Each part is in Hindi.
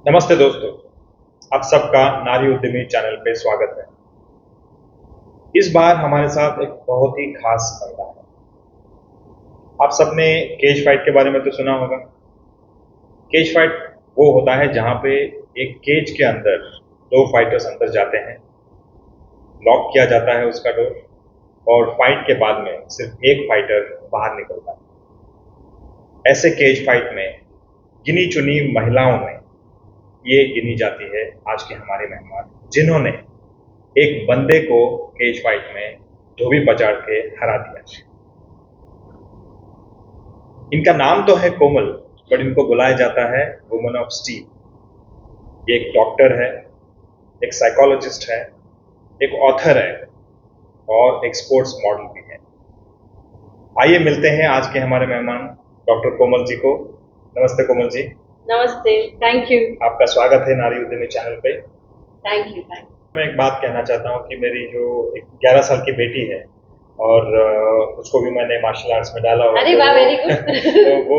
नमस्ते दोस्तों, आप सबका नारी उद्यमी चैनल पे स्वागत है। इस बार हमारे साथ एक बहुत ही खास महिला है। आप सबने केज फाइट के बारे में तो सुना होगा। केज फाइट वो होता है जहाँ पे एक केज के अंदर दो फाइटर्स अंदर जाते हैं, लॉक किया जाता है उसका डोर और फाइट के बाद में सिर्फ एक फाइटर बाहर निकलता है। ऐसे केज फाइट में गिनी चुनी महिलाओं में ये गिनी जाती है आज के हमारे मेहमान, जिन्होंने एक बंदे को केज फाइट में धोबी पचाड़ के हरा दिया। इनका नाम तो है कोमल, बट इनको बुलाया जाता है वुमन ऑफ स्टील। ये एक डॉक्टर है, एक साइकोलॉजिस्ट है, एक ऑथर है और एक स्पोर्ट्स मॉडल भी है। आइए मिलते हैं आज के हमारे मेहमान डॉक्टर कोमल जी को। नमस्ते कोमल जी। नमस्ते, थैंक यू। आपका स्वागत है नारी उद्यमी चैनल पे। Thank you. मैं एक बात कहना चाहता हूँ कि मेरी जो एक 11 साल की बेटी है और उसको भी मैंने मार्शल आर्ट्स में डाला हुआ। अरे वाह, वेरी गुड। तो वो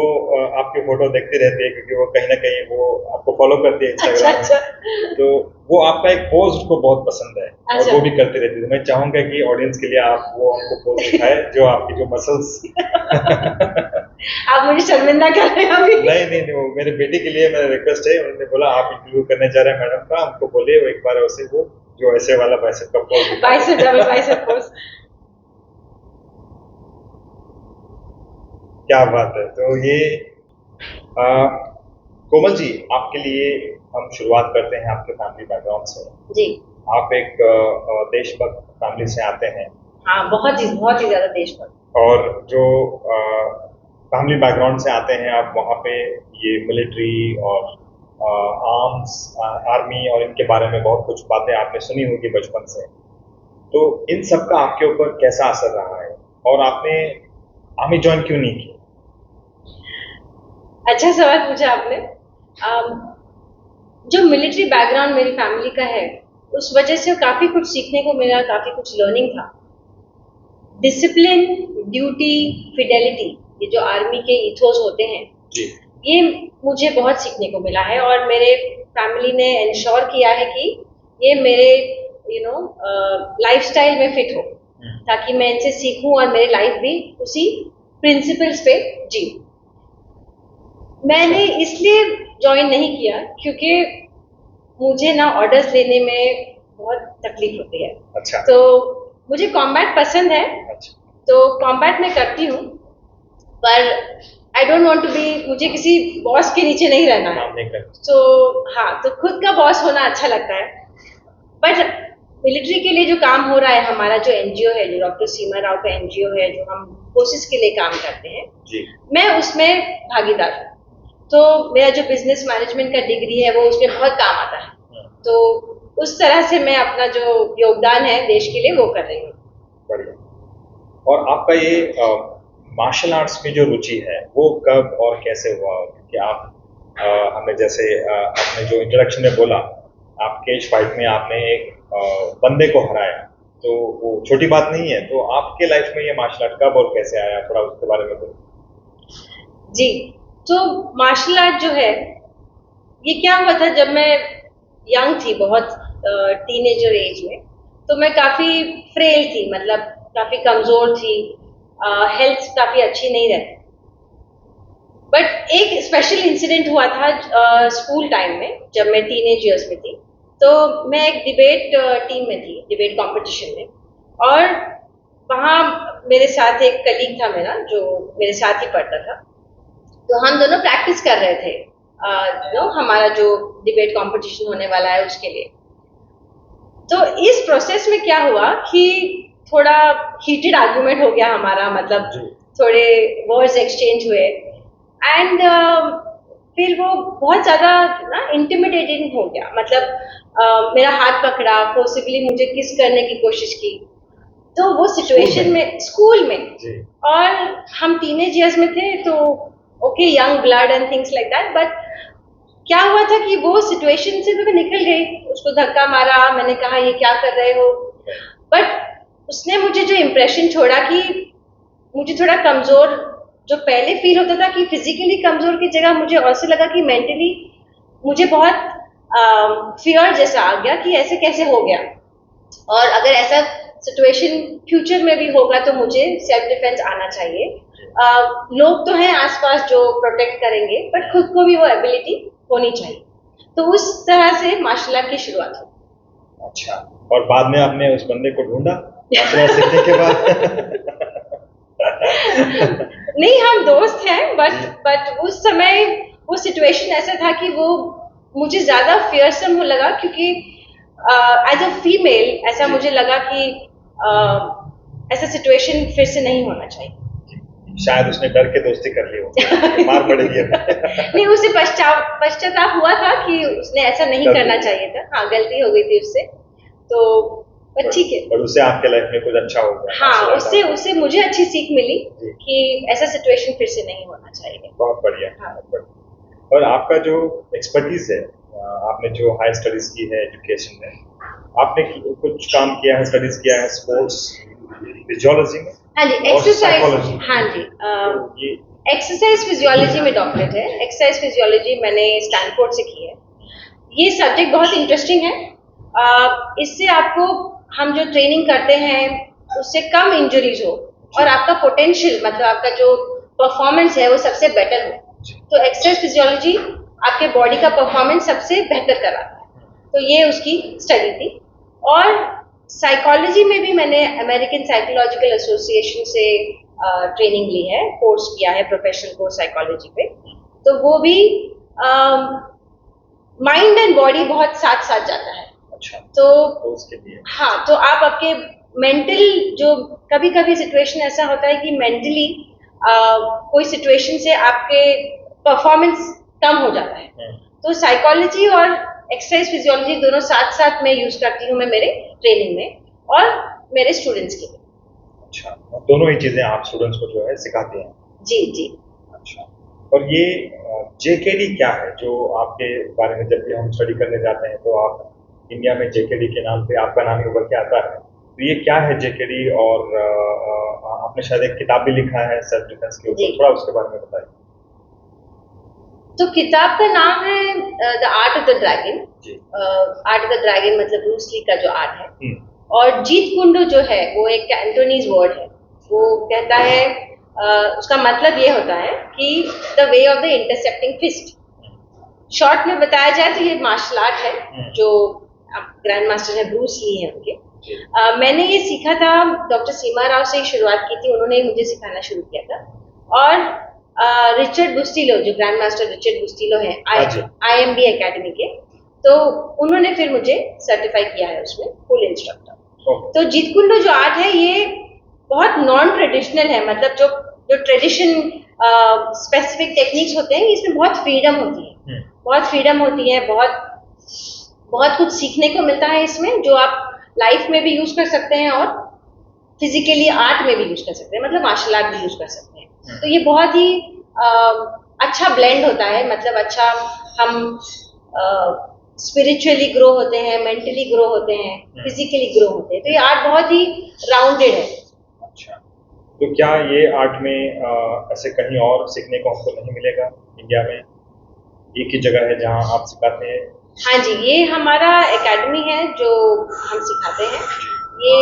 आपकी फोटो देखती रहती है क्योंकि वो कहीं ना कहीं वो आपको फॉलो करती है इंस्टाग्राम अच्छा। में। तो वो आपका एक पोज उसको बहुत पसंद है और अच्छा। वो भी करती रहती है। मैं चाहूंगा कि ऑडियंस के लिए आप वो हमको पोज दिखाए जो आपकी जो मसल्स आप मुझे शर्मिंदा कर रहे हैं अभी। नहीं, वो मेरे बेटी के लिए मेरा रिक्वेस्ट है। उन्होंने बोला आप इंटरव्यू करने जा रहे हैं मैडम का, हमको बोलिए वो एक बार उसे वो जो ऐसे वाला बाइसेप का pose. Bicep, double bicep pose. क्या बात है। तो ये आ, कोमल जी, आपके लिए हम शुरुआत करते हैं आपके फैमिली बैकग्राउंड से। जी आप एक देशभक्त फैमिली से आते हैं। हाँ, बहुत ही ज्यादा देशभक्त। और जो फैमिली बैकग्राउंड से आते हैं आप, वहाँ पे ये मिलिट्री और आर्म्स, आर्मी और इनके बारे में बहुत कुछ बातें आपने सुनी होगी बचपन से। तो इन सब का आपके ऊपर कैसा असर रहा है और आपने आर्मी ज्वाइन क्यों नहीं की? अच्छा सवाल पूछा आपने। जो मिलिट्री बैकग्राउंड मेरी फैमिली का है, उस वजह से काफी कुछ सीखने को मिला, काफी कुछ लर्निंग था। डिसिप्लिन, ड्यूटी, फिडेलिटी, ये जो आर्मी के इथोस होते हैं जी। ये मुझे बहुत सीखने को मिला है और मेरे फैमिली ने इंश्योर किया है कि ये मेरे लाइफस्टाइल में फिट हो, ताकि मैं इनसे सीखूं और मेरी लाइफ भी उसी प्रिंसिपल्स पे जी। मैंने इसलिए ज्वाइन नहीं किया क्योंकि मुझे ना ऑर्डर्स लेने में बहुत तकलीफ होती है। अच्छा। तो मुझे कॉम्बैट पसंद है। अच्छा। तो कॉम्बैट में करती हूँ, पर I don't want to be, मुझे किसी बॉस के नीचे नहीं रहना है। तो हाँ, तो खुद का बॉस होना अच्छा लगता है। बट मिलिट्री के लिए जो काम हो रहा है, हमारा जो एनजीओ है, जो डॉक्टर सीमा राव का एनजीओ है, जो हम फोर्सेस के लिए काम करते हैं जी। मैं उसमें भागीदार हूँ। तो मेरा जो बिजनेस मैनेजमेंट का डिग्री है वो उसमें बहुत काम आता है। तो उस तरह से मैं अपना जो योगदान है देश के लिए वो कर रही हूँ। बढ़िया। और आपका ये मार्शल आर्ट्स में जो रुचि है वो कब और कैसे हुआ? कि आप हमें जैसे आपने जो इंट्रोडक्शन में बोला, आप केज फाइट में आपने एक बंदे को हराया, तो वो छोटी बात नहीं है। तो आपके लाइफ में ये मार्शल आर्ट कब और कैसे आया, थोड़ा उसके बारे में बोलो। जी, तो मार्शल आर्ट जो है ये क्या हुआ था, जब मैं यंग थी, बहुत टीनेजर एज में, तो मैं काफी फ्रेल थी, मतलब काफी कमजोर थी, हेल्थ काफी अच्छी नहीं रहती। बट एक स्पेशल इंसिडेंट हुआ था स्कूल टाइम में, जब मैं टीनेज ईयर्स में थी। तो मैं एक डिबेट टीम में थी, डिबेट कंपटीशन में, और वहाँ मेरे साथ एक कलीग था मेरा, जो मेरे साथ ही पढ़ता था। तो हम दोनों प्रैक्टिस कर रहे थे हमारा जो डिबेट कंपटीशन होने वाला है उसके लिए। तो इस प्रोसेस में क्या हुआ कि थोड़ा हीटेड आर्गुमेंट हो गया हमारा, मतलब थोड़े वर्ड्स एक्सचेंज हुए, एंड फिर वो बहुत ज्यादा ना इंटिमिडेटिंग हो गया। मतलब मेरा हाथ पकड़ा, फोर्सिबली मुझे किस करने की कोशिश की। तो वो सिचुएशन में स्कूल में, और हम टीनेज ईयर्स में थे, तो okay, young blood and things like that. But क्या हुआ था कि वो सिचुएशन से तो मैं निकल गई, उसको धक्का मारा, मैंने कहा ये क्या कर रहे हो। बट उसने मुझे जो इम्प्रेशन छोड़ा कि मुझे थोड़ा कमजोर, जो पहले फील होता था कि फिजिकली कमजोर की जगह मुझे ऐसे लगा कि मेंटली मुझे बहुत फियर जैसा आ गया कि ऐसे कैसे हो गया, और अगर ऐसा सिचुएशन फ्यूचर में भी होगा तो मुझे सेल्फ डिफेंस आना चाहिए। लोग तो हैं आसपास जो प्रोटेक्ट करेंगे, बट खुद को भी वो एबिलिटी होनी चाहिए। तो उस तरह से मार्शल आर्ट की शुरुआत हुई। अच्छा, और बाद में आपने उस बंदे को ढूंढा मार्शल आर्ट सीखने के बाद? नहीं, हम दोस्त हैं, बट उस समय वो सिचुएशन ऐसा था कि वो मुझे ज्यादा फियरसम लगा, क्योंकि एज अ फीमेल ऐसा मुझे लगा कि ऐसा सिचुएशन फिर से नहीं होना चाहिए। शायद उसने डर के दोस्ती कर ली हो, मार पड़ेगी। नहीं, उसे पश्चाताप हुआ था कि उसने ऐसा नहीं करना चाहिए था। हाँ, गलती हो गई थी उससे, तो पर ठीक है। और उससे आपके लाइफ में कुछ अच्छा हो गया? हाँ, उससे मुझे अच्छी सीख मिली कि ऐसा सिचुएशन फिर से नहीं होना चाहिए। बहुत बढ़िया। हाँ। और आपका जो एक्सपर्टीज है, आपने जो हाई स्टडीज की है एजुकेशन में, आपने कुछ काम किया है, स्टडीज किया है स्पोर्ट्स फिजियोलॉजी में? हाँ जी, एक्सरसाइज। हाँ जी, ये एक्सरसाइज फिजियोलॉजी में डॉक्टरेट है। एक्सरसाइज फिजियोलॉजी मैंने स्टैनफोर्ड से की है। ये सब्जेक्ट बहुत इंटरेस्टिंग है। इससे आपको, हम जो ट्रेनिंग करते हैं उससे कम इंजरीज हो, और आपका पोटेंशियल, मतलब आपका जो परफॉर्मेंस है वो सबसे बेटर हो। तो एक्सरसाइज फिजियोलॉजी आपके बॉडी का परफॉर्मेंस सबसे बेहतर कराता है। तो ये उसकी स्टडी थी। और साइकोलॉजी में भी मैंने अमेरिकन साइकोलॉजिकल एसोसिएशन से ट्रेनिंग ली है, कोर्स किया है, प्रोफेशनल कोर्स साइकोलॉजी पे। तो वो भी माइंड एंड बॉडी बहुत साथ साथ जाता है। अच्छा, तो उसके लिए हाँ, तो आप आपके मेंटल, जो कभी कभी सिचुएशन ऐसा होता है कि मेंटली कोई सिचुएशन से आपके परफॉर्मेंस कम हो जाता है। तो साइकोलॉजी और एक्सरसाइज फिजियोलॉजी दोनों साथ साथ मैं यूज करती हूँ, मैं मेरे ट्रेनिंग में और मेरे स्टूडेंट्स के लिए। अच्छा, दोनों ही चीजें आप स्टूडेंट्स को जो है सिखाती हैं? जी जी। अच्छा, और ये जेकेडी क्या है, जो आपके बारे में जब भी हम स्टडी करने जाते हैं तो आप इंडिया में जेकेडी के नाम पे आपका नाम ही उभर के आता है, तो ये क्या है जेकेडी? और आपने शायद एक किताब भी लिखा है सेल्फ डिफेंस के ऊपर, थोड़ा उसके बारे में बताइए। तो किताब का नाम है the art of the dragon. Art of the dragon मतलब ब्रूस ली का जो आर्ट है। और जीत कुंडो जो है वो एक कैंटोनीज वर्ड है। वो कहता है, उसका मतलब ये होता है कि the way of the intercepting fist. Short में बताया जाए तो ये मार्शल आर्ट है, जो ग्रैंड मास्टर है ब्रूस ली है उनके। मैंने ये सीखा था, डॉक्टर सीमा राव से ही शुरुआत की थी, उन्होंने मुझे सिखाना शुरू किया था। और रिचर्ड बुस्टिलो, जो ग्रैंड मास्टर रिचर्ड बुस्टिलो है IMB एकेडमी के, तो उन्होंने फिर मुझे सर्टिफाई किया है उसमें फुल इंस्ट्रक्टर। तो जीत कुंडो जो आर्ट है ये बहुत नॉन ट्रेडिशनल है, मतलब जो ट्रेडिशन स्पेसिफिक टेक्निक्स होते हैं, इसमें बहुत फ्रीडम होती है। बहुत फ्रीडम होती है, बहुत कुछ सीखने को मिलता है इसमें, जो आप लाइफ में भी यूज कर सकते हैं और फिजिकली आर्ट में भी यूज कर सकते हैं, मतलब मार्शल आर्ट भी यूज कर सकते हैं। तो ये बहुत ही अच्छा ब्लेंड होता है, मतलब अच्छा, हम स्पिरिचुअली ग्रो होते हैं, मेंटली ग्रो होते हैं, फिजिकली ग्रो होते हैं। तो ये आर्ट बहुत ही राउंडेड है। अच्छा, तो क्या ये आर्ट में ऐसे कहीं और सीखने को हमको नहीं मिलेगा इंडिया में? एक ही जगह है जहाँ आप सिखाते हैं? हाँ जी, ये हमारा एकेडमी है जो हम सिखाते हैं। ये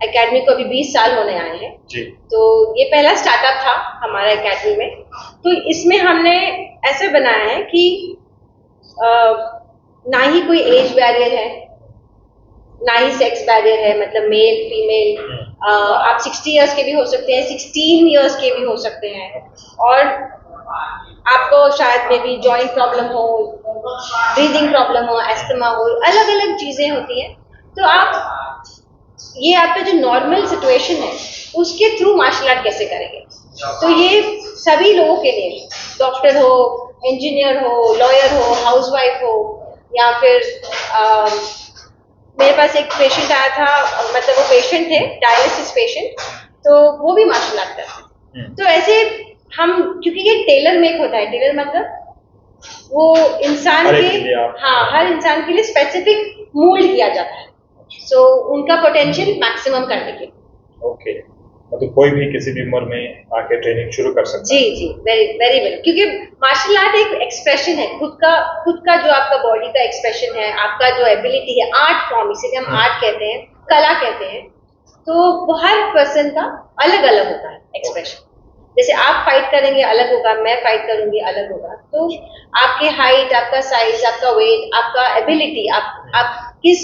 एकेडमी को अभी 20 साल होने आए हैं जी। तो ये पहला स्टार्टअप था हमारा एकेडमी में। तो इसमें हमने ऐसे बनाया है कि ना ही कोई एज बैरियर है, ना ही सेक्स बैरियर है, मतलब मेल फीमेल, आप 60 इयर्स के भी हो सकते हैं, 16 इयर्स के भी हो सकते हैं। और आपको शायद में भी जॉइंट प्रॉब्लम हो, ब्रीदिंग प्रॉब्लम हो, एस्थमा हो, अलग अलग चीजें होती हैं। तो आप ये आपका जो नॉर्मल सिचुएशन है उसके थ्रू मार्शल आर्ट कैसे करेंगे। तो ये सभी लोगों के लिए, डॉक्टर हो, इंजीनियर हो, लॉयर हो, हाउसवाइफ हो, या फिर मेरे पास एक पेशेंट आया था, मतलब वो पेशेंट थे डायलिसिस पेशेंट, तो वो भी मार्शल आर्ट करते हैं। तो ऐसे हम, क्योंकि ये टेलर मेक होता है, टेलर मतलब वो इंसान के, हाँ, हर इंसान के लिए स्पेसिफिक मोल्ड किया जाता है, सो उनका पोटेंशियल मैक्सिमम करने के। ओके, मतलब कोई भी किसी भी उम्र में आके ट्रेनिंग शुरू कर सकता जी है। जी, वेरी वेरी वेल, क्योंकि मार्शल आर्ट एक एक्सप्रेशन है, खुद का जो आपका बॉडी का एक्सप्रेशन है, आपका जो एबिलिटी है, आर्ट फॉर्म, इसीलिए हम आर्ट कहते हैं, कला कहते हैं। तो वो हर पर्सन का अलग अलग होता है एक्सप्रेशन। जैसे आप फाइट करेंगे अलग होगा, मैं फाइट करूंगी अलग होगा। तो आपके हाइट, आपका साइज, आपका वेट, आपका एबिलिटी, आप किस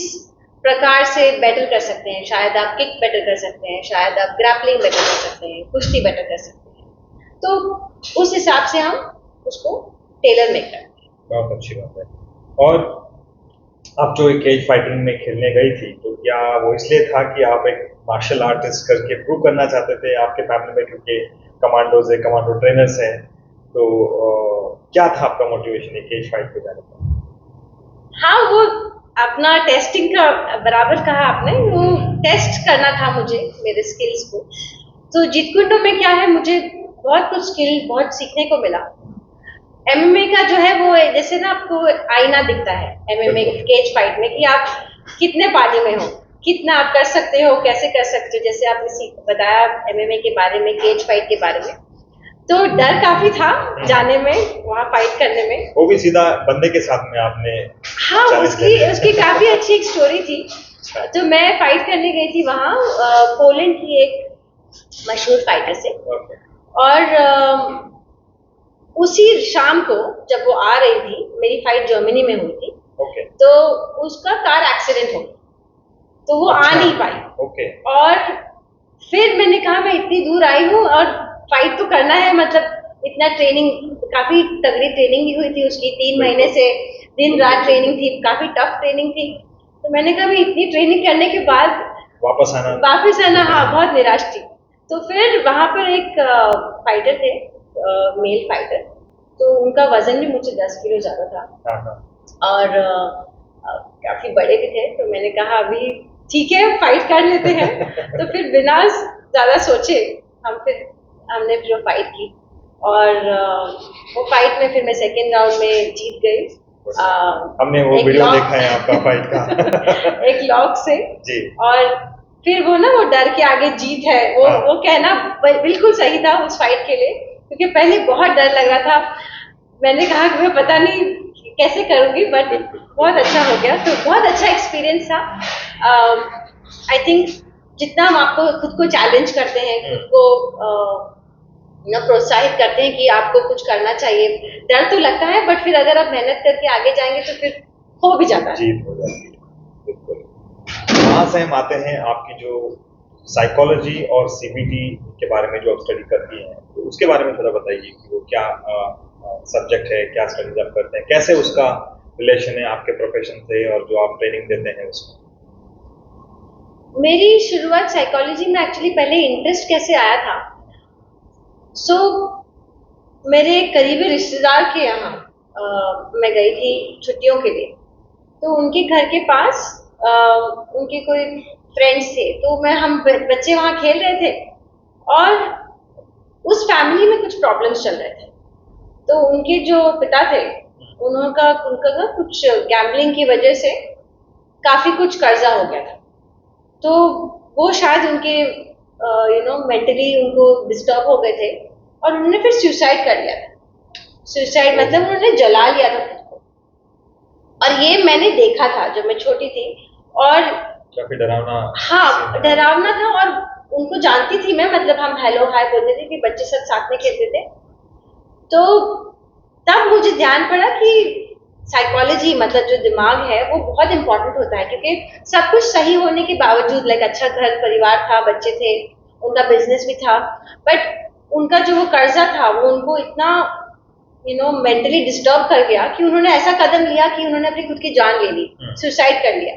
प्रकार से बैटल कर सकते हैं, शायद आप किक बैटल कर सकते हैं, शायद आप ग्रैपलिंग बैटल कर सकते हैं, कुश्ती बैटल कर सकते हैं। तो उस हिसाब से हम उसको टेलर मेक करते हैं। बहुत अच्छी बात है। और आप जो केज फाइटिंग में खेलने गई थी, तो क्या वो इसलिए था कि आप एक मार्शल आर्टिस्ट करके प्रूव करना चाहते थे आपके फैमिली में, क्योंकि कमांडोज है, कमांडो ट्रेनर्स हैं, तो क्या था आपका मोटिवेशन है केज फाइट पे जाने का? हाँ, वो अपना टेस्टिंग का बराबर कहा आपने, वो टेस्ट करना था मुझे, मेरे स्किल्स को। तो जीत कुंडो में क्या है, मुझे बहुत कुछ स्किल, बहुत सीखने को मिला। एमएमए का जो है वो जैसे ना आपको आईना दिखता है एमएमए केज फाइट में, कि आप कितने पानी में हो, कितना आप कर सकते हो, कैसे कर सकते हो। जैसे आपने बताया एमएमए के बारे में, केज फाइट के बारे में, तो डर काफी था जाने में, वहां फाइट करने में। वो भी सीधा बंदे के साथ में आपने हाँ, challenge उसकी किया? उसकी काफी अच्छी एक स्टोरी थी। तो मैं फाइट करने गई थी वहां, पोलैंड की एक मशहूर फाइटर से। Okay. और उसी शाम को जब वो आ रही थी, मेरी फाइट जर्मनी में हुई थी, Okay. तो उसका कार एक्सीडेंट हो गया, तो वो आ नहीं पाई। Okay. और फिर मैंने कहा मैं इतनी दूर आई हूँ और फाइट तो करना है, मतलब इतना ट्रेनिंग, काफी तगड़ी ट्रेनिंग भी हुई थी उसकी, 3 महीने से दिन रात ट्रेनिंग थी, काफी टफ ट्रेनिंग थी। तो मैंने कहा मैं इतनी ट्रेनिंग करने के बाद वापस आना, हाँ, बहुत निराश थी। तो फिर वहां पर एक फाइटर थे, मेल फाइटर, तो उनका वजन भी मुझसे 10 किलो ज्यादा था। हाँ, हाँ। और काफी बड़े भी थे। तो मैंने कहा अभी ठीक है, फाइट कर लेते हैं। तो फिर बिना ज्यादा सोचे हमने फिर फाइट की। और वो फाइट में फिर मैं सेकेंड राउंड में जीत गई। हमने वो वीडियो देखा है आपका फाइट का। एक लॉक से जी। और फिर वो ना, वो डर के आगे जीत है, वो कहना बिल्कुल सही था उस फाइट के लिए, क्योंकि पहले बहुत डर लग रहा था। मैंने कहा कि मैं पता नहीं कैसे करूंगी, बट बहुत अच्छा हो गया। तो बहुत अच्छा एक्सपीरियंस था। आई थिंक जितना हम आपको खुद को चैलेंज करते हैं, खुद को प्रोत्साहित करते हैं कि आपको कुछ करना चाहिए, डर तो लगता है, बट फिर अगर आप मेहनत करके आगे जाएंगे तो फिर हो भी जाता है। जीत हो जाती है, बिल्कुल। वहां से हम आते हैं आपकी जो साइकोलॉजी और सीबीटी के बारे में जो आप स्टडी करती हैं, तो उसके बारे में थोड़ा बताइए कि वो क्या सब्जेक्ट है, क्या स्टडीज आप करते हैं, कैसे उसका रिलेशन है आपके प्रोफेशन से और जो आप ट्रेनिंग देते हैं उसमें। मेरी शुरुआत साइकोलॉजी में एक्चुअली पहले इंटरेस्ट कैसे आया था, मेरे करीबी रिश्तेदार के यहाँ मैं गई थी छुट्टियों के लिए। तो उनके घर के पास उनके कोई फ्रेंड्स थे, तो हम बच्चे वहाँ खेल रहे थे और उस फैमिली में कुछ प्रॉब्लम्स चल रहे थे। तो उनके जो पिता थे, उनका ना कुछ गैम्बलिंग की वजह से काफी कुछ कर्जा हो गया था। तो वो शायद उनके मेंटली उनको डिस्टर्ब हो गए थे और उन्होंने फिर सुसाइड कर लिया था। सुसाइड मतलब उन्होंने जला लिया था खुद को। और ये मैंने देखा था जब मैं छोटी थी, और काफी डरावना। हाँ, डरावना था। और उनको जानती थी मैं, मतलब हम हेलो हाय बोलते थे कि बच्चे सब साथ में खेलते थे। तो तब मुझे ध्यान पड़ा कि साइकोलॉजी, मतलब जो दिमाग है, वो बहुत इंपॉर्टेंट होता है, क्योंकि सब कुछ सही होने के बावजूद, लाइक अच्छा घर परिवार था, बच्चे थे, उनका बिजनेस भी था, बट उनका जो वो कर्जा था वो उनको इतना मेंटली डिस्टर्ब कर गया कि उन्होंने ऐसा कदम लिया कि उन्होंने अपनी खुद की जान ले ली, सुसाइड कर लिया।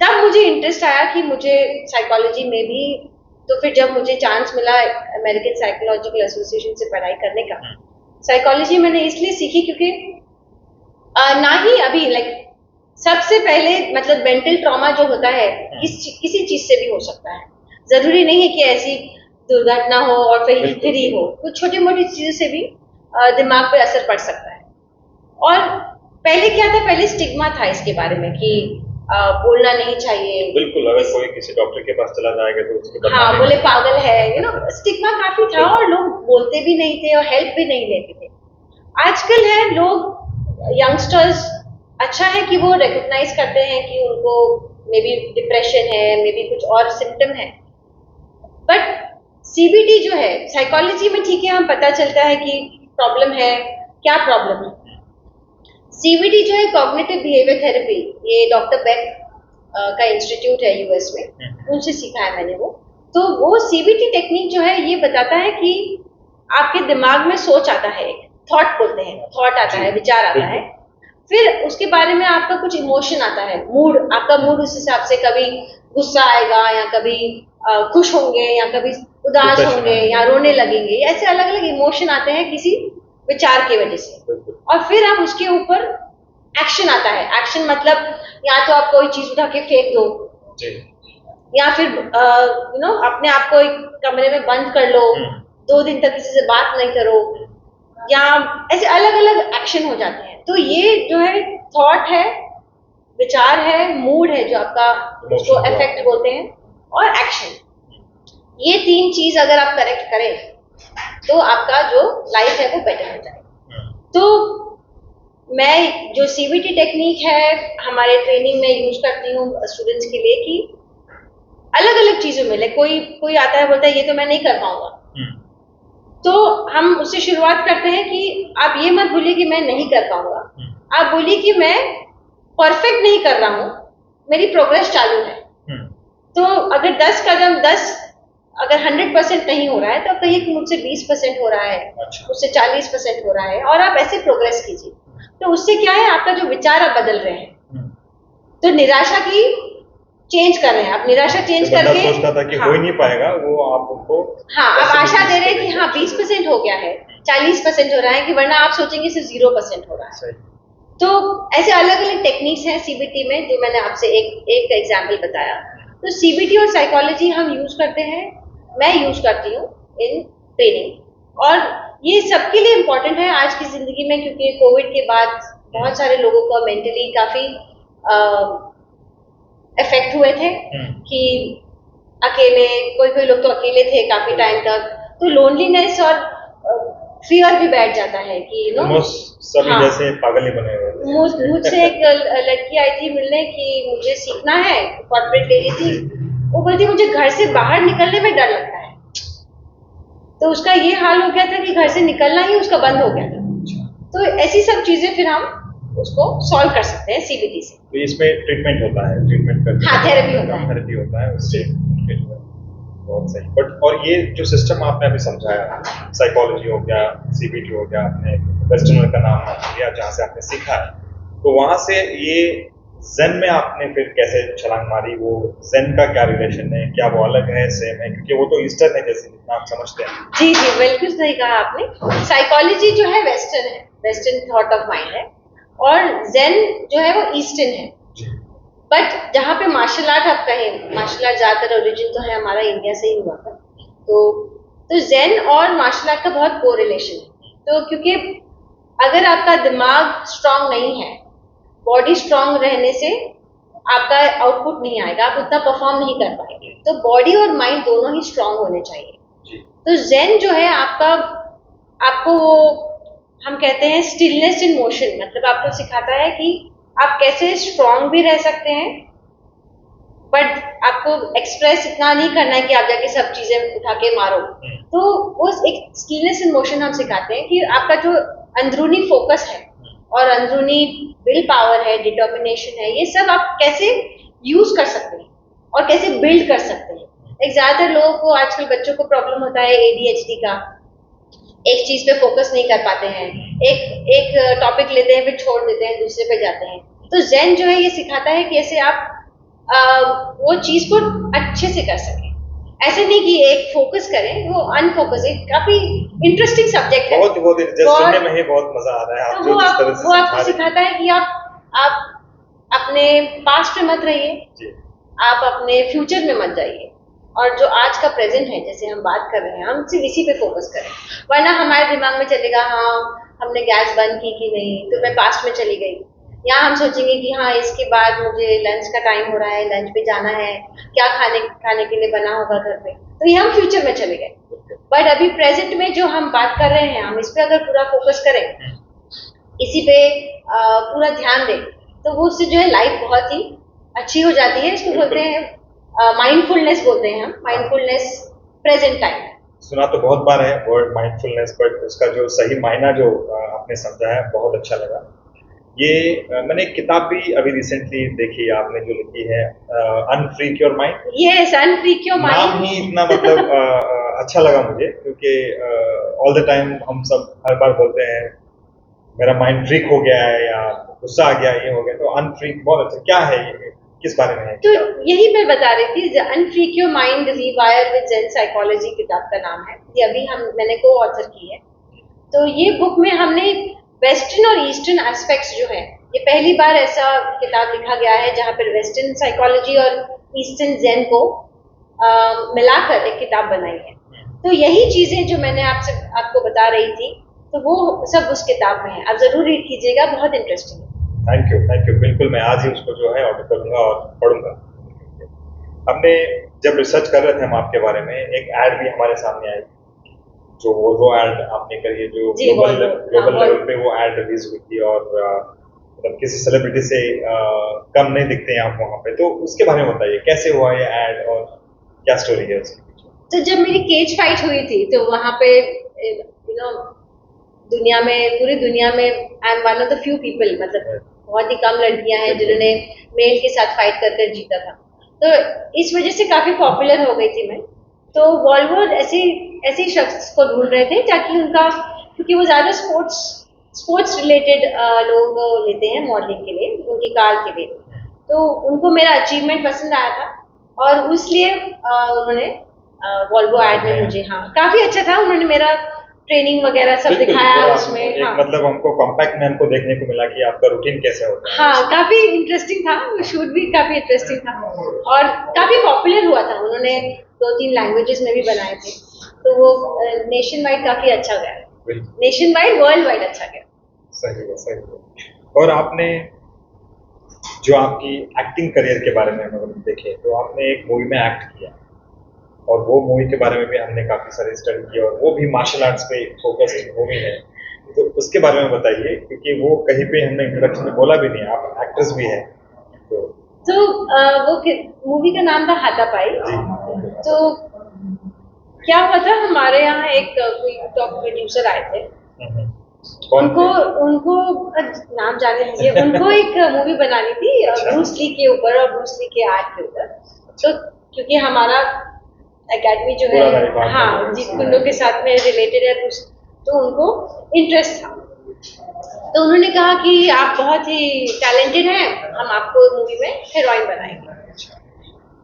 तब मुझे इंटरेस्ट आया कि मुझे साइकोलॉजी में भी, तो फिर जब मुझे चांस मिला अमेरिकन साइकोलॉजिकल एसोसिएशन से पढ़ाई करने का, साइकोलॉजी मैंने इसलिए सीखी क्योंकि ना ही अभी लाइक सबसे पहले, मतलब मेंटल ट्रॉमा जो होता है किसी चीज से भी हो सकता है, जरूरी नहीं है कि ऐसी दुर्घटना हो और फिर ही हो, कुछ छोटी मोटी चीजों से भी दिमाग पे असर पड़ सकता है। और पहले क्या था, पहले स्टिग्मा था इसके बारे में कि बोलना नहीं चाहिए। बिल्कुल, अगर कोई किसी डॉक्टर के पास चला जाएगा तो उसकी हाँ, बदनामी बोले होगी। पागल है, स्टिग्मा काफी था और लोग बोलते भी नहीं थे और हेल्प भी नहीं लेते थे। आजकल है लोग यंगस्टर्स, अच्छा है कि वो रिकॉग्नाइज करते हैं कि उनको मे बी डिप्रेशन है, मे बी कुछ और सिम्टम है, बट सीबीटी जो है साइकोलॉजी में ठीक है, हम पता चलता है कि प्रॉब्लम है, क्या प्रॉब्लम है। सीबीटी जो है कॉग्निटिव बिहेवियर थेरेपी, ये डॉक्टर बेक का इंस्टीट्यूट है यूएस में, उनसे सीखा है मैंने वो। तो वो सीबीटी टेक्निक जो है ये बताता है कि आपके दिमाग में सोच आता है, थॉट बोलते हैं, थॉट आता है, विचार आता है, फिर उसके बारे में आपका कुछ इमोशन आता है, मूड, आपका मूड उस हिसाब से कभी गुस्सा आएगा या कभी खुश होंगे या कभी उदास होंगे या रोने लगेंगे, ऐसे अलग अलग इमोशन आते हैं किसी विचार की वजह से। और फिर आप उसके ऊपर एक्शन आता है। एक्शन मतलब या तो आप कोई चीज उठा के फेंक दो, या फिर अपने आप को एक कमरे में बंद कर लो, 2 दिन तक किसी से बात नहीं करो, या ऐसे अलग अलग एक्शन हो जाते हैं। तो ये जो है थॉट है, विचार है, मूड है जो आपका, उसको इफेक्ट बोलते हैं, और एक्शन, ये 3 चीज अगर आप करेक्ट करें तो आपका जो लाइफ है वो बेटर हो जाए। तो मैं जो सीबीटी टेक्निक है हमारे ट्रेनिंग में यूज करती हूँ स्टूडेंट्स के लिए, कि अलग अलग चीजों में कोई आता है बोलता है ये तो मैं नहीं कर पाऊंगा, तो हम उससे शुरुआत करते हैं कि आप ये मत बोलिए कि मैं नहीं कर पाऊंगा, आप बोलिए कि मैं परफेक्ट नहीं कर रहा हूं, मेरी प्रोग्रेस चालू है। तो अगर 10 कदम 10 अगर 100% नहीं हो रहा है तो आप कहिए कि मुझसे 20% हो रहा है, मुझसे 40% हो रहा है, और आप ऐसे प्रोग्रेस कीजिए। तो उससे क्या है, आपका जो विचार आप बदल रहे हैं, तो निराशा की चेंज कर रहे हैं, आप निराशा चेंज करके, सोचता था कि हो ही नहीं पाएगा, वो आप उनको आप आशा दे रहे हैं कि हाँ 20% हो गया है, 40% हो रहा है, कि वरना आप सोचेंगे सिर्फ 0% हो रहा है। तो ऐसे अलग अलग टेक्निक्स हैं सीबीटी में, जो मैंने आपसे एक एग्जाम्पल बताया। तो सीबीटी और साइकोलॉजी हम यूज करते हैं, मैं यूज करती हूँ इन ट्रेनिंग, और ये सबके लिए इम्पोर्टेंट है आज की जिंदगी में, क्योंकि कोविड के बाद बहुत सारे लोगों को मेंटली काफी इफेक्ट हुए थे, कि अकेले, कोई लोग तो अकेले थे काफी टाइम तक, तो लोनलीनेस और फियर भी बैठ जाता है कि सभी जैसे पागल ही बने हुए। मुझसे एक लड़की आई थी मिलने कि मुझे सीखना है, कॉर्पोरेट ले रही थी, वो बोलती मुझे घर से बाहर निकलने में डर लगता है। तो उसका ये हाल हो गया था कि घर से निकलना ही उसका बंद हो गया था। तो ऐसी सब चीजें फिर हम उसको सॉल्व कर सकते हैं सीबीटी से। तो इसमें ट्रीटमेंट होता है, ट्रीटमेंट करके, हाँ, थेरेपी होता है उससे बहुत सही। बट और ये जो सिस्टम आपने अभी समझाया, साइकोलॉजी हो गया, सीबीटी हो गया, आपने वेस्टर्नर का नाम लिया जहाँ से आपने सीखा है, तो वहां से ये जेन में आपने फिर कैसे छलांग मारी? वो जेन का क्या रिलेशन है, क्या वो अलग है, सेम है? क्योंकि वो तो ईस्टर्न है जैसे जितना आप समझते हैं। जी बिल्कुल सही कहा आपने। साइकोलॉजी जो है वेस्टर्न है, वेस्टर्न थॉट ऑफ माइंड है, और जेन जो है वो ईस्टर्न है। बट जहाँ पे मार्शल आर्ट आप कहें, मार्शल आर्ट ज्यादातर ओरिजिन तो है हमारा इंडिया से ही हुआ था, तो जेन और मार्शल आर्ट का बहुत कोरिलेशन है। तो क्योंकि अगर आपका दिमाग स्ट्रांग नहीं है, बॉडी स्ट्रांग रहने से आपका आउटपुट नहीं आएगा, आप उतना परफॉर्म नहीं कर पाएंगे। तो बॉडी और माइंड दोनों ही स्ट्रांग होने चाहिए। तो जेन जो है आपको वो हम कहते हैं स्टिलनेस इन मोशन, मतलब आपको सिखाता है कि आप कैसे स्ट्रांग भी रह सकते हैं, बट आपको एक्सप्रेस इतना नहीं करना है कि आप जाके सब चीजें उठा के मारो। तो वो एक स्टिलनेस इन मोशन हम सिखाते हैं कि आपका जो अंदरूनी फोकस है और अंदरूनी विल पावर है, डिटर्मिनेशन है, ये सब आप कैसे यूज कर सकते हैं और कैसे बिल्ड कर सकते हैं। एक ज्यादातर लोगों को, आजकल बच्चों को प्रॉब्लम होता है ADHD का, एक चीज पे फोकस नहीं कर पाते हैं, एक टॉपिक लेते हैं फिर छोड़ देते हैं, दूसरे पे जाते हैं। तो जेन जो है ये सिखाता है कि ऐसे आप वो चीज को अच्छे से कर सकें, ऐसे नहीं कि एक फोकस करें, वो अनफोकस है। काफी इंटरेस्टिंग सब्जेक्ट है, बहुत सुनने में ही बहुत मजा आ रहा है। आप तो वो आपको सिखाता है कि आप अपने पास्ट में मत रहिए, आप अपने फ्यूचर में मत जाइए, और जो आज का प्रेजेंट है जैसे हम बात कर रहे हैं, हम सिर्फ इसी पे फोकस करें। वरना हमारे दिमाग में चलेगा हाँ हमने गैस बंद की कि नहीं, तो मैं पास्ट में चली गई, या हम सोचेंगे कि हाँ इसके बाद मुझे लंच का टाइम हो रहा है, लंच पे जाना है, क्या खाने खाने के लिए बना होगा घर पे, तो ये हम फ्यूचर में चले गए। बट अभी प्रेजेंट में जो हम बात कर रहे हैं, हम इस पे अगर पूरा फोकस करें, इसी पे पूरा ध्यान दें, तो वो उससे जो है लाइफ बहुत ही अच्छी हो जाती है। इसको बोलते हैं माइंडफुलनेस, बोलते हैं हम माइंडफुलनेस प्रेजेंट टाइम। सुना तो बहुत बार है वर्ड माइंडफुलनेस, बट उसका जो सही मायना जो आपने समझा है बहुत अच्छा लगा। ये मैंने एक किताब भी अभी रिसेंटली देखी, आपने जो लिखी है अनफ्रीक योर माइंड। यस, अनफ्रीक योर नाम माइंड। ही इतना मतलब अच्छा लगा मुझे, क्योंकि ऑल द टाइम हम सब हर बार बोलते हैं मेरा माइंड फ्रीक हो गया है या गुस्सा आ गया, ये हो गया, तो अनफ्रीक बहुत अच्छा। क्या है ये, किस बारे में है तो किताब? यही मैं बता रही थी, unfreak your mind rewire with Zen psychology किताब का नाम है। ये अभी मैंने को ऑथर की है। तो ये बुक में हमने वेस्टर्न और ईस्टर्न एस्पेक्ट्स जो है, ये पहली बार ऐसा किताब लिखा गया है जहाँ पर वेस्टर्न साइकोलॉजी और ईस्टर्न ज़ेन को मिलाकर एक किताब बनाई है। तो यही चीजें जो मैंने आपको बता रही थी, तो वो सब उस किताब में है। आप जरूर रीड कीजिएगा, बहुत इंटरेस्टिंग है। थैंक यू, बिल्कुल मैं आज ही उसको जो है ऑर्डर करूंगा और पढ़ूंगा। हमने जब रिसर्च कर रहे थे हम आपके बारे में, एक ऐड भी हमारे सामने आई, जो वो ऐड आपने करी है, जो ग्लोबल लेवल पे वो ऐड रिलीज हुई थी, और मतलब किसी सेलिब्रिटी से कम नहीं दिखते हैं आप वहाँ पे। तो उसके बारे में बताइए, कैसे हुआ ये ऐड और क्या स्टोरी है उसकी? तो जब मेरी केज फाइट हुई थी, तो वहां पे दुनिया में, पूरी दुनिया में I am one of the few people, मतलब बहुत ही कम लड़कियां हैं जिन्होंने मेल के साथ फाइट कर कर जीता था। तो इस वजह से काफी पॉपुलर हो गई थी मैं। तो वॉल्वो ऐसे शख्स को ढूंढ रहे थे ताकि उनका, क्योंकि वो ज्यादा स्पोर्ट्स रिलेटेड लोग लेते हैं मॉडलिंग के लिए, उनकी कार के लिए। तो उनको मेरा अचीवमेंट पसंद आया था, और इसलिए उन्होंने वॉल्वो ऐड में मुझे, हाँ काफी अच्छा था, उन्होंने मेरा ट्रेनिंग वगैरह सब दिखाया उसमें। हाँ मतलब हमको कॉम्पैक्ट में हमको देखने को मिला कि आपका रूटीन कैसे होता है। हाँ, काफी इंटरेस्टिंग था, वो शूट भी काफी इंटरेस्टिंग था, और काफी पॉपुलर हुआ था। उन्होंने 2-3 लैंग्वेजेस में भी बनाए थे, तो वो नेशन वाइड काफी अच्छा गया, नेशन वाइड, वर्ल्ड वाइड अच्छा गया। सही है। और आपने जो आपकी एक्टिंग करियर के बारे में अगर देखें, तो आपने एक मूवी में एक्ट किया, और वो मूवी के बारे में भी हमने काफी सारी स्टडी की, और वो भी मार्शल आर्ट्स पे फोकस्ड मूवी है। तो उसके बारे में बताइए, क्योंकि वो कहीं पे हमने इंट्रोडक्शन में बोला भी नहीं, आप एक्ट्रेस भी है। तो वो मूवी का नाम था हाथापाई। तो क्या हुआ था, हमारे यहाँ एक कोई टॉप प्रोड्यूसर आए थे, उनको नाम जाने दीजिए, उनको एक मूवी बनानी थी ब्रूस ली के ऊपर और ब्रूस ली के आर्ट के ऊपर। तो क्योंकि हमारा एकेडमी जो है, हाँ जीत कुंडो के साथ में रिलेटेड है, तो उनको इंटरेस्ट था। तो उन्होंने कहा कि आप बहुत ही टैलेंटेड हैं, हम आपको मूवी में हीरोइन बनाएंगे।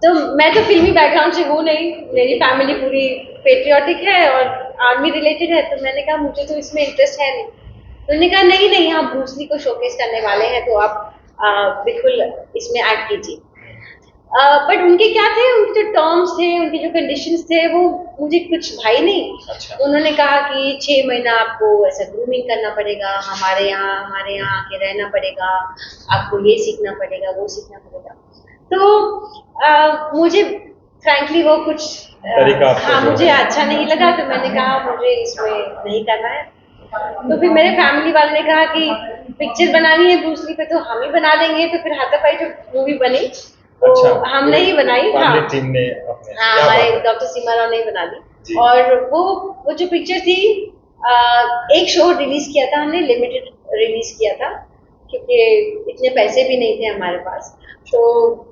तो मैं तो फिल्मी बैकग्राउंड से हूँ नहीं, मेरी फैमिली पूरी पेट्रियाटिक है और आर्मी रिलेटेड है, तो मैंने कहा मुझे तो इसमें इंटरेस्ट है नहीं। तो उन्होंने कहा नहीं, हम ब्रूस ली को शोकेस करने वाले हैं, तो आप बिल्कुल इसमें एक्ट कीजिए। बट उनके क्या थे, उनके जो टर्म्स थे, उनके जो कंडीशंस थे, वो मुझे कुछ भाई नहीं। अच्छा। उन्होंने कहा कि 6 महीना आपको ऐसा ग्रूमिंग करना पड़ेगा, हमारे यहाँ आके रहना पड़ेगा, आपको ये सीखना पड़ेगा, वो सीखना पड़ेगा। तो मुझे फ्रैंकली वो कुछ हाँ मुझे अच्छा नहीं लगा, तो मैंने कहा मुझे इसमें नहीं करना है। तो फिर मेरे फैमिली वाले ने कहा कि पिक्चर बनानी है ब्रूस ली पे, तो हम ही बना देंगे। तो फिर हाथापाई जो मूवी बनी, तो हमने ही बनाई। हाँ, टीम ने हमारे डॉक्टर सीमा राव ने बना दी। और वो जो पिक्चर थी, एक शो रिलीज किया था हमने, लिमिटेड रिलीज किया था, क्योंकि इतने पैसे भी नहीं थे हमारे पास। तो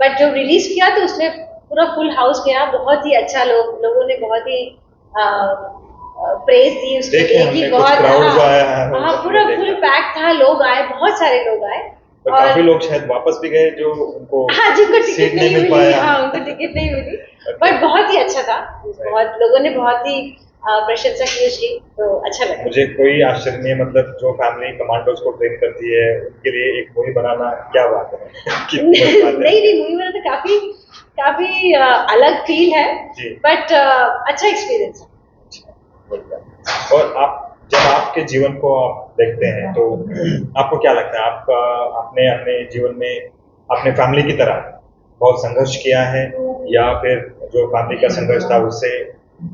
बट जो रिलीज किया तो उसमें पूरा फुल हाउस गया, बहुत ही अच्छा, लोगों ने बहुत ही प्रेज दी उसके लिए कि बहुत, हाँ पूरा फुल पैक था, लोग आए, बहुत सारे लोग आए। और काफी लोग शायद वापस भी गए जो उनको, हाँ जिनको टिकट नहीं मिली, हाँ उनको टिकट नहीं मिली, बट बहुत ही अच्छा था, बहुत लोगों ने बहुत ही प्रशंसा की उसकी, तो अच्छा लगा। मुझे कोई आश्चर्य नहीं है, मतलब जो फैमिली कमांडोज को ट्रेन करती है उनके लिए एक मूवी बनाना क्या बात है। नहीं मूवी बनाना तो काफी अलग फील है, बट अच्छा एक्सपीरियंस है। और आप जब आपके जीवन को आप देखते हैं तो आपको क्या लगता है, आप आपने अपने जीवन में अपने फैमिली की तरह बहुत संघर्ष किया है, या फिर जो फैमिली का संघर्ष था उससे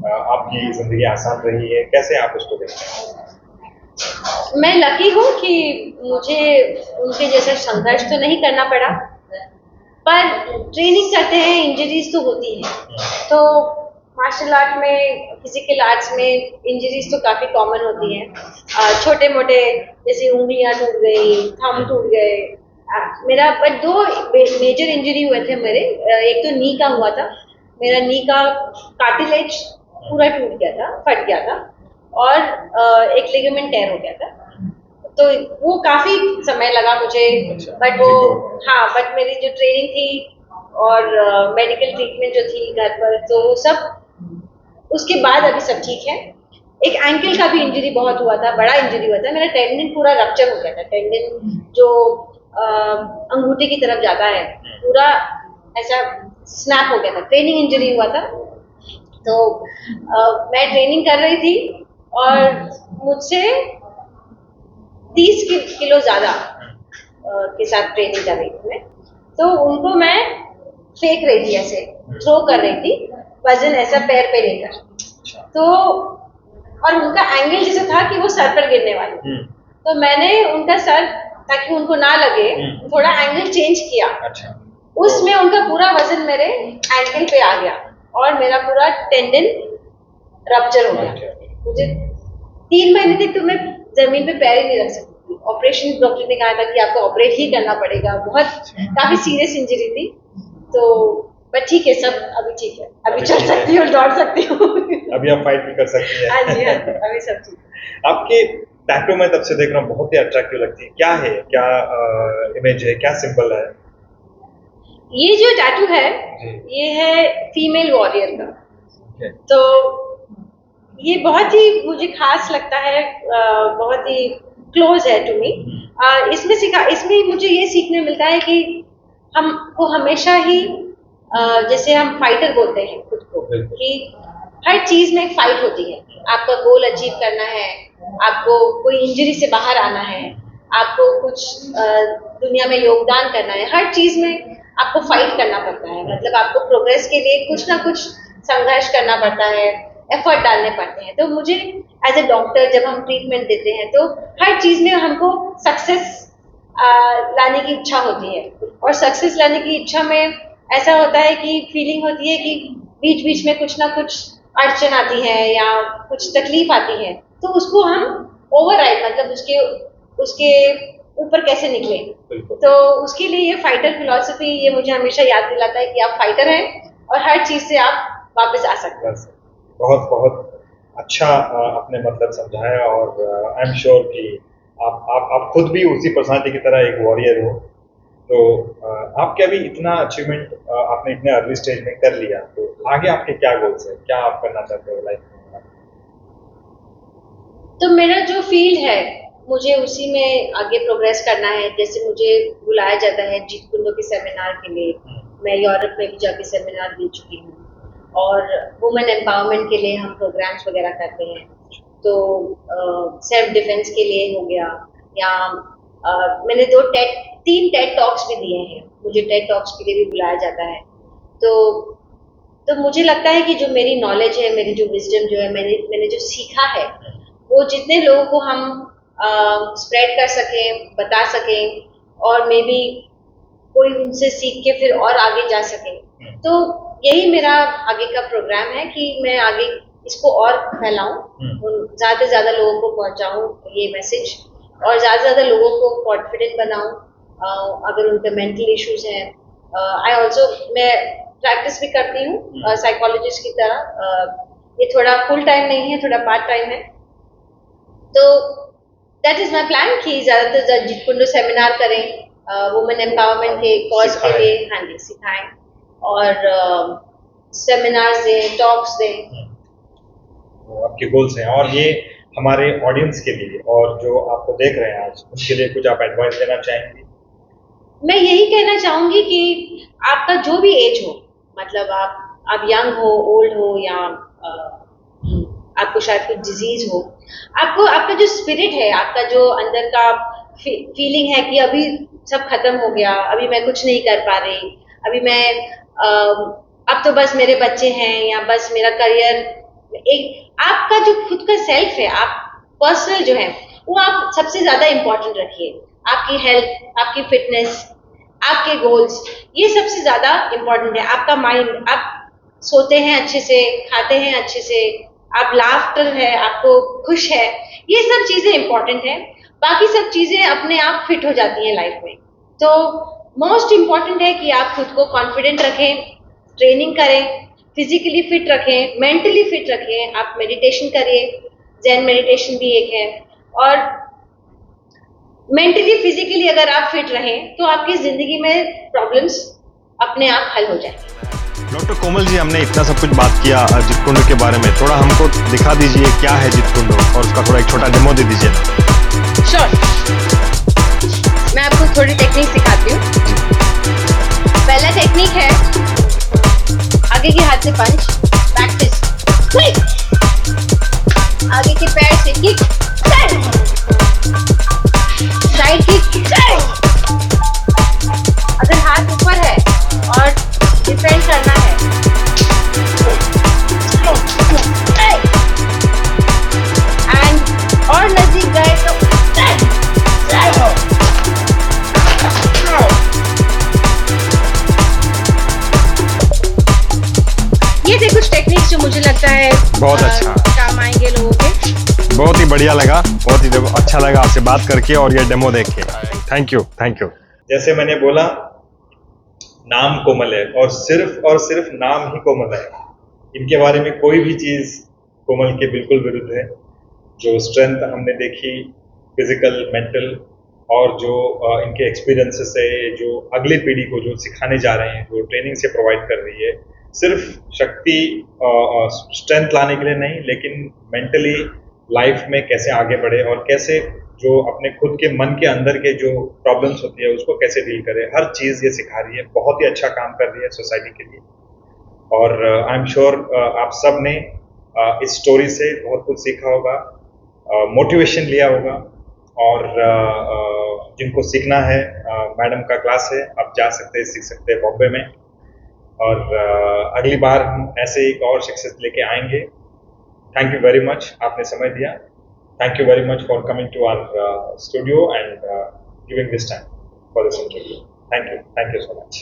आपकी जिंदगी आसान रही है? कैसे आप उसको देखते हैं? मैं लकी हूँ कि मुझे उनके जैसा संघर्ष तो नहीं करना पड़ा, पर ट्रेनिंग करते हैं इंजरीज तो होती हैं। तो मार्शल आर्ट में, फिजिकल आर्ट्स में इंजरीज तो काफ़ी कॉमन होती हैं। छोटे मोटे जैसे उंगलियां टूट गई, थंब टूट गए। मेरा बट दो मेजर इंजरी हुए थे मेरे। एक तो नी का हुआ था, मेरा नी का कार्टिलेज पूरा टूट गया था, फट गया था, और एक लिगामेंट टेयर हो गया था। तो वो काफी समय लगा मुझे, बट वो, हाँ, बट मेरी जो ट्रेनिंग थी और मेडिकल ट्रीटमेंट जो थी घर पर, तो वो सब उसके बाद अभी सब ठीक है। एक एंकल का भी इंजरी बहुत हुआ था, बड़ा इंजरी हुआ था। मेरा टेंडन पूरा रप्चर हो गया था। टेंडन जो अंगूठे की तरफ जाता है, पूरा ऐसा स्नैप हो गया था। ट्रेनिंग इंजरी हुआ था। तो मैं ट्रेनिंग कर रही थी और मुझसे 30 किलो ज्यादा के साथ ट्रेनिंग कर रही थी मैं। तो उनको मैं फेंक रही थी, ऐसे थ्रो कर रही थी, वजन ऐसा पैर पे लेकर। तो और उनका एंगल जैसे था कि वो सर पर गिरने वाली। तो मैंने उनका सर, ताकि उनको ना लगे, थोड़ा एंगल चेंज किया। उसमें उनका पूरा वजन मेरे एंकल पे आ गया और मेरा पूरा टेंडन रप्चर हो गया। मुझे 3 महीने तक तो मैं जमीन पे पैर ही नहीं रख सकती थी। ऑपरेशन, डॉक्टर ने कहा था कि आपको ऑपरेट ही करना पड़ेगा। बहुत काफी सीरियस इंजरी थी। तो बट ठीक है, सब अभी ठीक है। अभी चल सकती हूँ, दौड़ सकती हूँ। अभी आप फाइट भी कर सकती हैं। हाँ जी, हाँ, अभी सब ठीक है। आपके टैटू में तब से देख रहा हूँ, बहुत ही अट्रैक्टिव लगती है। क्या है, क्या इमेज है, क्या सिंबल है? ये जो टैटू है, ये है फीमेल वॉरियर का। तो ये बहुत ही मुझे खास लगता है, बहुत ही क्लोज है टू मी। इसमें मुझे ये सीखने मिलता है कि हमको हमेशा ही, जैसे हम फाइटर बोलते हैं खुद को, कि हर चीज में एक फाइट होती है। आपका गोल अचीव करना है, आपको कोई इंजरी से बाहर आना है, आपको कुछ दुनिया में योगदान करना है, हर चीज में आपको फाइट करना पड़ता है। मतलब आपको प्रोग्रेस के लिए कुछ ना कुछ संघर्ष करना पड़ता है, एफर्ट डालने पड़ते हैं। तो मुझे एज ए डॉक्टर, जब हम ट्रीटमेंट देते हैं, तो हर चीज में हमको सक्सेस लाने की इच्छा होती है। और सक्सेस लाने की इच्छा में ऐसा होता है कि फीलिंग होती है कि बीच बीच में कुछ ना कुछ अड़चन आती है या कुछ तकलीफ आती है, तो उसको हम ओवरराइड, मतलब उसके ऊपर कैसे निकले। तो उसके लिए ये फाइटर फिलॉसफी, ये मुझे हमेशा याद दिलाता है कि आप फाइटर हैं और हर चीज से आप वापस आ सकते हैं। बहुत बहुत अच्छा आपने मतलब समझाया, और आई एम श्योर कि आप खुद भी उसी पर्सनालिटी की तरह एक वॉरियर हो। तो आपके अभी इतना अचीवमेंट आपने इतने अर्ली स्टेज में कर लिया, तो आगे आपके क्या गोल्स है, क्या आप करना चाहते हो लाइफ में? तो मेरा जो फील्ड है, मुझे उसी में आगे प्रोग्रेस करना है। जैसे मुझे बुलाया जाता है जीत कुंडो के सेमिनार के लिए, मैं यूरोप में भी जाके सेमिनार दे चुकी हूँ, और वुमेन एम्पावरमेंट के लिए हम प्रोग्राम्स वगैरह करते हैं। तो सेल्फ डिफेंस के लिए हो गया, या मैंने 3 टेड टॉक्स भी दिए हैं। मुझे टेड टॉक्स के लिए भी बुलाया जाता है। तो मुझे लगता है कि जो मेरी नॉलेज है, मेरी जो विजडम जो है, मैंने जो सीखा है, वो जितने लोगों को हम स्प्रेड कर सकें, बता सकें, और मे बी कोई उनसे सीख के फिर और आगे जा सके। तो यही मेरा आगे का प्रोग्राम है कि मैं आगे इसको और फैलाऊं, ज्यादा से ज्यादा लोगों को पहुंचाऊं ये मैसेज, और ज्यादा से ज्यादा लोगों को कॉन्फिडेंट बनाऊं। अगर उनके मेंटल इश्यूज हैं, मैं प्रैक्टिस भी करती हूँ साइकोलॉजिस्ट की तरह। ये थोड़ा फुल टाइम नहीं है, थोड़ा पार्ट टाइम है। तो दैट इज माई प्लान कि ज्यादातर जीत कुंडो सेमिनार करें, वुमेन एम्पावरमेंट के कॉज के लिए, हाँ जी, सिखाएं, और सेमिनार्स दें, टॉक्स दें। आपके गोल्स हैं, और ये हमारे ऑडियंस के लिए और जो आपको देख रहे हैं आज, उनके लिए कुछ आप एडवाइस देना चाहेंगे? मैं यही कहना चाहूंगी कि आपका जो भी एज हो, मतलब आप यंग हो, ओल्ड हो, या आपको शायद कुछ डिजीज हो, आपको आपका जो स्पिरिट है, आपका जो अंदर का फीलिंग है कि अभी सब खत्म हो गया, अभी मैं कुछ नहीं कर पा रही, अभी मैं अब तो बस मेरे बच्चे हैं या बस मेरा करियर, एक आपका जो खुद का सेल्फ है, आप पर्सनल जो है वो आप सबसे ज्यादा इंपॉर्टेंट रखिए। आपकी हेल्थ, आपकी फिटनेस, आपके गोल्स, ये सबसे ज्यादा इंपॉर्टेंट है। आपका माइंड, आप सोते हैं अच्छे से, खाते हैं अच्छे से, आप लाफ्टर है, आपको खुश है, ये सब चीजें इंपॉर्टेंट है। बाकी सब चीजें अपने आप फिट हो जाती हैं लाइफ में। तो मोस्ट इंपॉर्टेंट है कि आप खुद को कॉन्फिडेंट रखें, ट्रेनिंग करें, फिजिकली फिट रखें, मेंटली फिट रखें। आप मेडिटेशन करिए, जैन मेडिटेशन भी एक है। और मेंटली फिजिकली अगर आप फिट रहें तो आपकी जिंदगी में प्रॉब्लम्स अपने आप हल हो जाएंगी। डॉक्टर कोमल जी, हमने इतना सब कुछ बात किया जितकुंड के बारे में, थोड़ा हमको दिखा दीजिए क्या है जितकुंड और उसका थोड़ा एक छोटा डेमो दे दीजिए ना। श्योर, मैं आपको थोड़ी टेक्निक सिखाती हूँ। पहला टेक्निक है आगे के हाथ से पंच, बैक फिस्ट, आगे के पैर से किक, साइड किक। अगर हाथ ऊपर है और डिफेंड करना है, एंड और नजदीक गए तो ये थे कुछ टेक्निक्स जो मुझे लगता है बहुत अच्छा, काम आएंगे लोगों के। बहुत ही बढ़िया लगा, बहुत ही अच्छा लगा आपसे बात करके और ये डेमो देख के। Thank you, thank you. जैसे मैंने बोला, नाम कोमल है और सिर्फ नाम ही कोमल है। इनके बारे में कोई भी चीज कोमल के बिल्कुल विरुद्ध है। जो स्ट्रेंथ हमने देखी, फिजिकल, मेंटल, और जो इनके एक्सपीरियंसेस है, जो अगली पीढ़ी को जो सिखाने जा रहे हैं, जो ट्रेनिंग से प्रोवाइड कर रही है, सिर्फ शक्ति स्ट्रेंथ लाने के लिए नहीं, लेकिन मेंटली लाइफ में कैसे आगे बढ़े और कैसे जो अपने खुद के मन के अंदर के जो प्रॉब्लम्स होती है उसको कैसे डील करे, हर चीज़ ये सिखा रही है। बहुत ही अच्छा काम कर रही है सोसाइटी के लिए। और आई एम श्योर आप सब ने इस स्टोरी से बहुत कुछ सीखा होगा, मोटिवेशन लिया होगा। और जिनको सीखना है, मैडम का क्लास है, आप जा सकते हैं, सीख सकते हैं बॉम्बे में। और अगली बार हम ऐसे एक और शिक्षक लेके आएंगे। थैंक यू वेरी मच, आपने समय दिया। Thank you very much for coming to our studio and giving this time for this interview. Thank you so much.